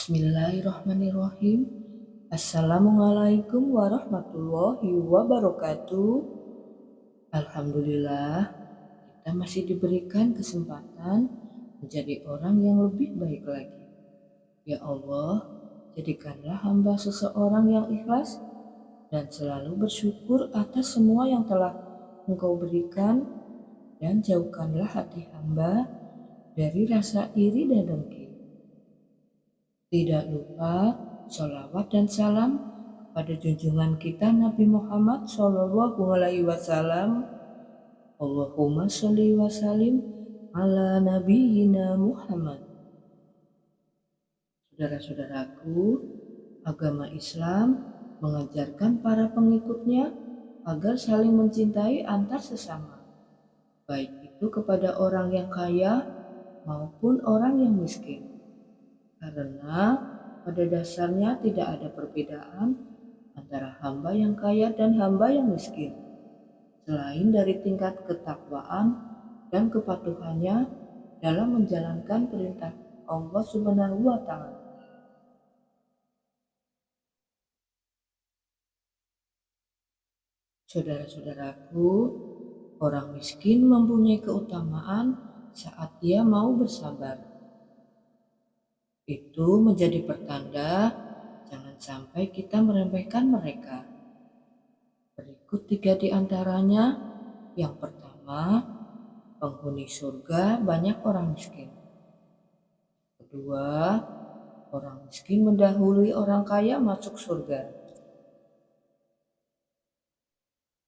Bismillahirrahmanirrahim. Assalamualaikum warahmatullahi wabarakatuh. Alhamdulillah, kita masih diberikan kesempatan menjadi orang yang lebih baik lagi. Ya Allah, jadikanlah hamba seseorang yang ikhlas dan selalu bersyukur atas semua yang telah Engkau berikan, dan jauhkanlah hati hamba dari rasa iri dan dengki. Tidak lupa sholawat dan salam kepada junjungan kita Nabi Muhammad SAW. Allahumma sholli wa sallim ala nabiyyina Muhammad. Saudara-saudaraku, agama Islam mengajarkan para pengikutnya agar saling mencintai antar sesama, baik itu kepada orang yang kaya maupun orang yang miskin. Karena pada dasarnya tidak ada perbedaan antara hamba yang kaya dan hamba yang miskin, selain dari tingkat ketakwaan dan kepatuhannya dalam menjalankan perintah Allah Subhanahu wa Ta'ala. Saudara-saudaraku, orang miskin mempunyai keutamaan saat ia mau bersabar. Itu menjadi pertanda jangan sampai kita meremehkan mereka. Berikut 3 di antaranya. Yang pertama, penghuni surga banyak orang miskin. Kedua, orang miskin mendahului orang kaya masuk surga.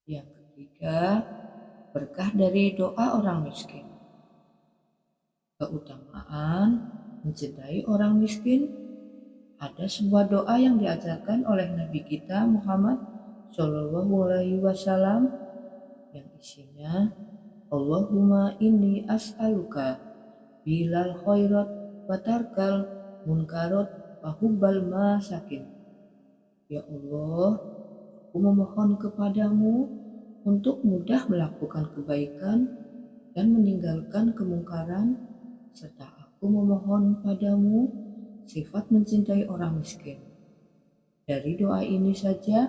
Yang ketiga, berkah dari doa orang miskin. Keutamaan mencintai orang miskin. Ada sebuah doa yang diajarkan oleh Nabi kita Muhammad SAW yang isinya, Allahumma inni as'aluka bilal khairat wa tarkal munkarat wa hubbal masakin. Ya Allah, aku memohon kepadamu untuk mudah melakukan kebaikan dan meninggalkan kemungkaran, serta aku memohon padamu sifat mencintai orang miskin. Dari doa ini saja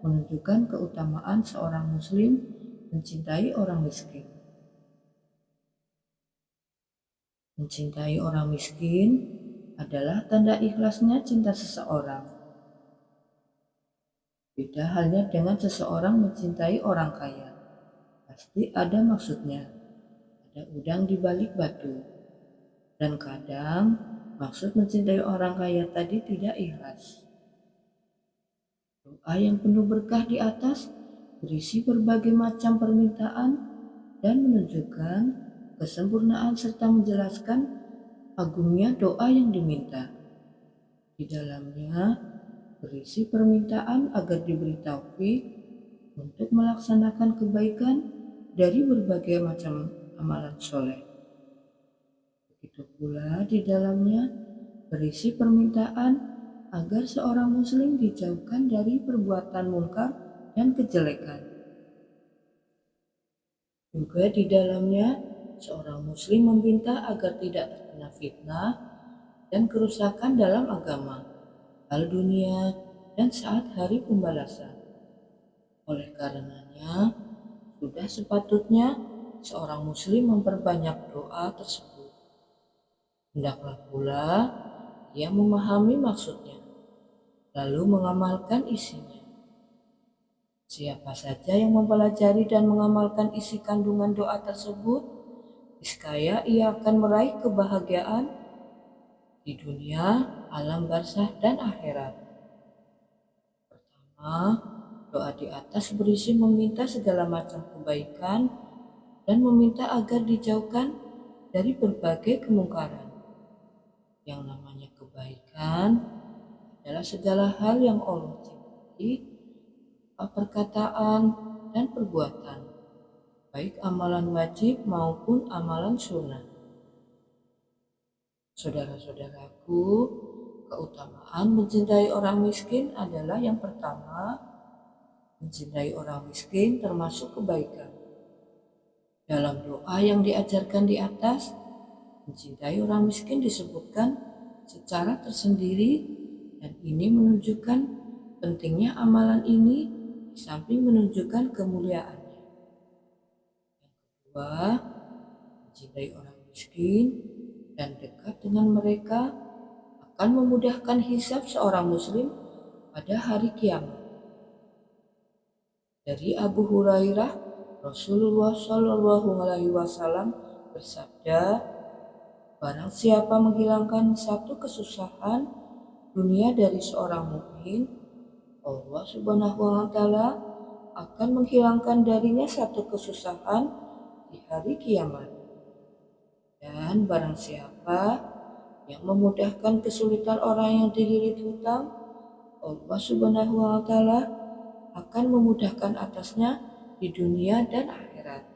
menunjukkan keutamaan seorang muslim mencintai orang miskin. Mencintai orang miskin adalah tanda ikhlasnya cinta seseorang. Beda halnya dengan seseorang mencintai orang kaya. Pasti ada maksudnya, ada udang di balik batu. Dan kadang maksud mencintai orang kaya tadi tidak ikhlas. Doa yang penuh berkah di atas berisi berbagai macam permintaan dan menunjukkan kesempurnaan serta menjelaskan agungnya doa yang diminta. Di dalamnya berisi permintaan agar diberi taufik untuk melaksanakan kebaikan dari berbagai macam amalan soleh. Begitu pula di dalamnya berisi permintaan agar seorang muslim dijauhkan dari perbuatan munkar dan kejelekan. Juga di dalamnya seorang muslim meminta agar tidak terkena fitnah dan kerusakan dalam agama, hal dunia, dan saat hari pembalasan. Oleh karenanya, sudah sepatutnya seorang muslim memperbanyak doa tersebut. Hendaklah pula ia memahami maksudnya, lalu mengamalkan isinya. Siapa saja yang mempelajari dan mengamalkan isi kandungan doa tersebut, niscaya ia akan meraih kebahagiaan di dunia, alam barzah, dan akhirat. Pertama, doa di atas berisi meminta segala macam kebaikan dan meminta agar dijauhkan dari berbagai kemungkaran. Yang namanya kebaikan adalah segala hal yang Allah cintai, perkataan dan perbuatan, baik amalan wajib maupun amalan sunnah. Saudara-saudaraku, keutamaan mencintai orang miskin adalah yang pertama, mencintai orang miskin termasuk kebaikan. Dalam doa yang diajarkan di atas, mencintai orang miskin disebutkan secara tersendiri, dan ini menunjukkan pentingnya amalan ini di samping menunjukkan kemuliaannya. Yang kedua, mencintai orang miskin dan dekat dengan mereka akan memudahkan hisab seorang muslim pada hari kiamat. Dari Abu Hurairah, Rasulullah Shallallahu Alaihi Wasallam bersabda, barang siapa menghilangkan satu kesusahan dunia dari seorang mukmin, Allah Subhanahu wa Ta'ala akan menghilangkan darinya satu kesusahan di hari kiamat. Dan barang siapa yang memudahkan kesulitan orang yang dililit hutang, Allah Subhanahu wa Ta'ala akan memudahkan atasnya di dunia dan akhirat.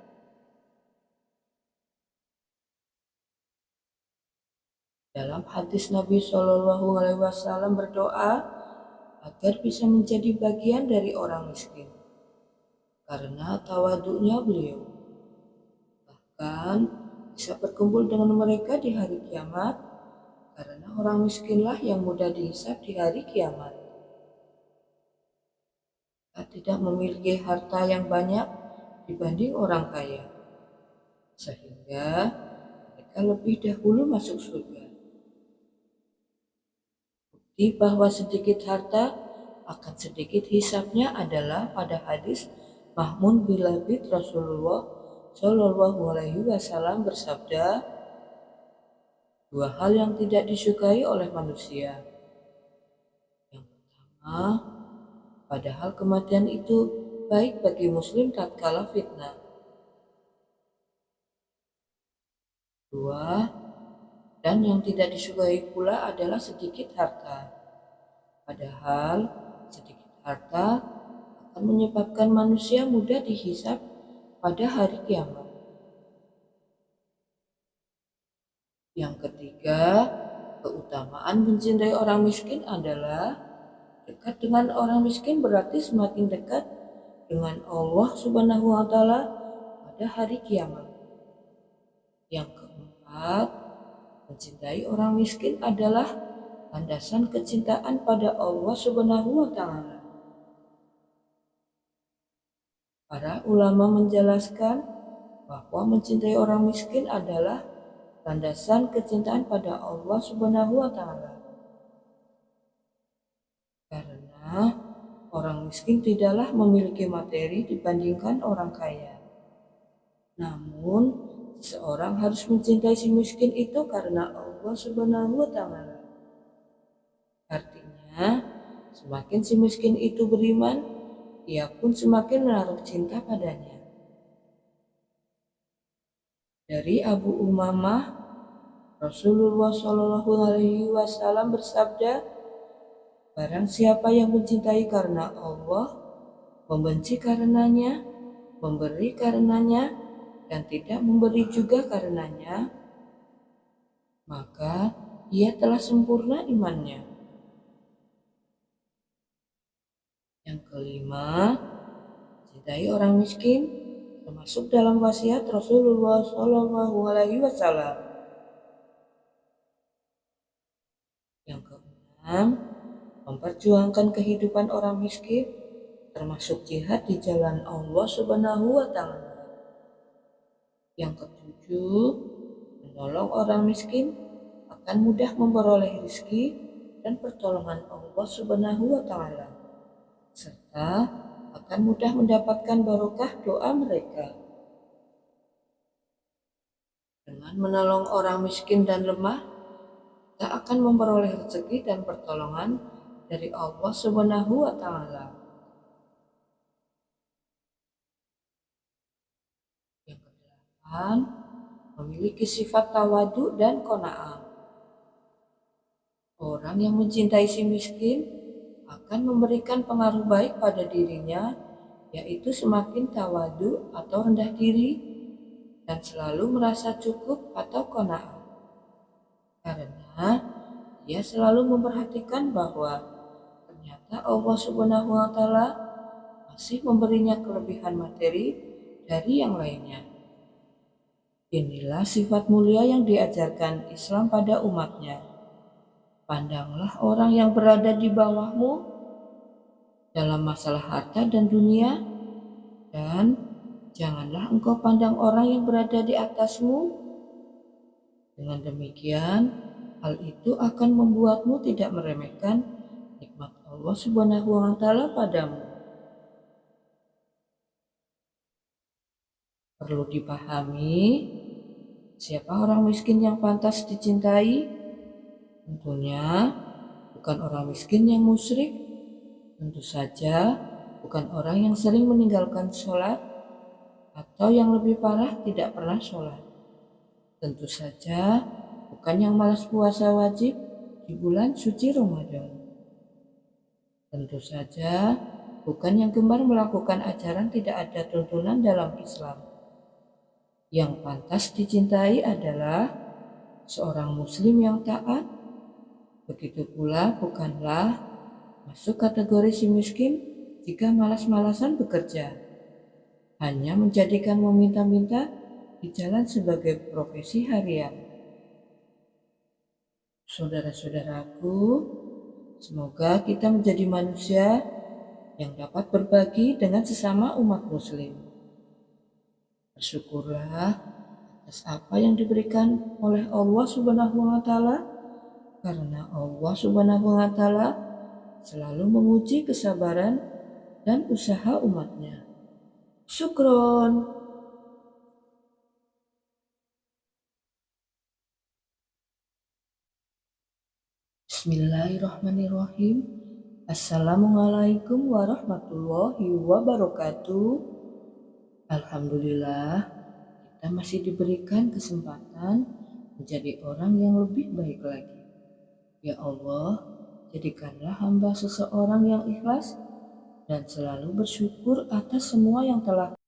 Dalam hadis Nabi Shallallahu Alaihi Wasallam berdoa agar bisa menjadi bagian dari orang miskin karena tawaduknya beliau. Bahkan bisa berkumpul dengan mereka di hari kiamat karena orang miskinlah yang mudah dihisab di hari kiamat. Tidak memiliki harta yang banyak dibanding orang kaya, sehingga mereka lebih dahulu masuk surga. Bukti bahwa sedikit harta akan sedikit hisabnya adalah pada hadis Mahmud bin Labid Rasulullah Shallallahu Alaihi Wasallam bersabda, dua hal yang tidak disukai oleh manusia. Yang pertama, padahal kematian itu baik bagi muslim tatkala fitnah. Dua, dan yang tidak disukai pula adalah sedikit harta. Padahal sedikit harta akan menyebabkan manusia mudah dihisab pada hari kiamat. Yang ketiga, keutamaan mencintai orang miskin adalah dekat dengan orang miskin berarti semakin dekat dengan Allah Subhanahu wa Ta'ala pada hari kiamat. Yang keempat, mencintai orang miskin adalah landasan kecintaan pada Allah Subhanahu wa Ta'ala. Para ulama menjelaskan bahwa mencintai orang miskin adalah landasan kecintaan pada Allah Subhanahu wa Ta'ala. Karena orang miskin tidaklah memiliki materi dibandingkan orang kaya. Namun, seseorang harus mencintai si miskin itu karena Allah Subhanahu wa Ta'ala. Artinya, semakin si miskin itu beriman, ia pun semakin menaruh cinta padanya. Dari Abu Umamah, Rasulullah Shallallahu Alaihi Wasallam bersabda, barang siapa yang mencintai karena Allah, membenci karenanya, memberi karenanya, dan tidak memberi juga karenanya, maka ia telah sempurna imannya. Yang kelima, cintai orang miskin, termasuk dalam wasiat Rasulullah Shallallahu Alaihi Wasallam. Yang keenam, memperjuangkan kehidupan orang miskin, termasuk jihad di jalan Allah Subhanahu wa Ta'ala. Yang ketujuh, menolong orang miskin akan mudah memperoleh rezeki dan pertolongan Allah Subhanahu wa Ta'ala, serta akan mudah mendapatkan barokah doa mereka. Dengan menolong orang miskin dan lemah, kita akan memperoleh rezeki dan pertolongan dari Allah Subhanahu wa Ta'ala. Yang kedelapan, memiliki sifat tawadu dan qanaah. Orang yang mencintai si miskin akan memberikan pengaruh baik pada dirinya, yaitu semakin tawadu atau rendah diri dan selalu merasa cukup atau qanaah. Karena ia selalu memperhatikan bahwa ternyata Allah Subhanahu wa Ta'ala masih memberinya kelebihan materi dari yang lainnya. Inilah sifat mulia yang diajarkan Islam pada umatnya. Pandanglah orang yang berada di bawahmu dalam masalah harta dan dunia, dan janganlah engkau pandang orang yang berada di atasmu. Dengan demikian, hal itu akan membuatmu tidak meremehkan nikmat Allah Subhanahu wa Ta'ala padamu. Perlu dipahami, siapa orang miskin yang pantas dicintai? Tentunya bukan orang miskin yang musyrik, tentu saja bukan orang yang sering meninggalkan sholat, atau yang lebih parah tidak pernah sholat. Tentu saja bukan yang malas puasa wajib di bulan suci Ramadan. Tentu saja bukan yang gemar melakukan ajaran tidak ada tuntunan dalam Islam. Yang pantas dicintai adalah seorang muslim yang taat. Begitu pula bukanlah masuk kategori si miskin jika malas-malasan bekerja, hanya menjadikan meminta-minta di jalan sebagai profesi harian. Saudara-saudaraku, semoga kita menjadi manusia yang dapat berbagi dengan sesama umat muslim. Bersyukurlah atas apa yang diberikan oleh Allah Subhanahu wa Ta'ala, karena Allah Subhanahu wa Ta'ala selalu menguji kesabaran dan usaha umatnya. Syukron. Bismillahirrahmanirrahim. Assalamualaikum warahmatullahi wabarakatuh. Alhamdulillah, kita masih diberikan kesempatan menjadi orang yang lebih baik lagi. Ya Allah, jadikanlah hamba seseorang yang ikhlas dan selalu bersyukur atas semua yang telah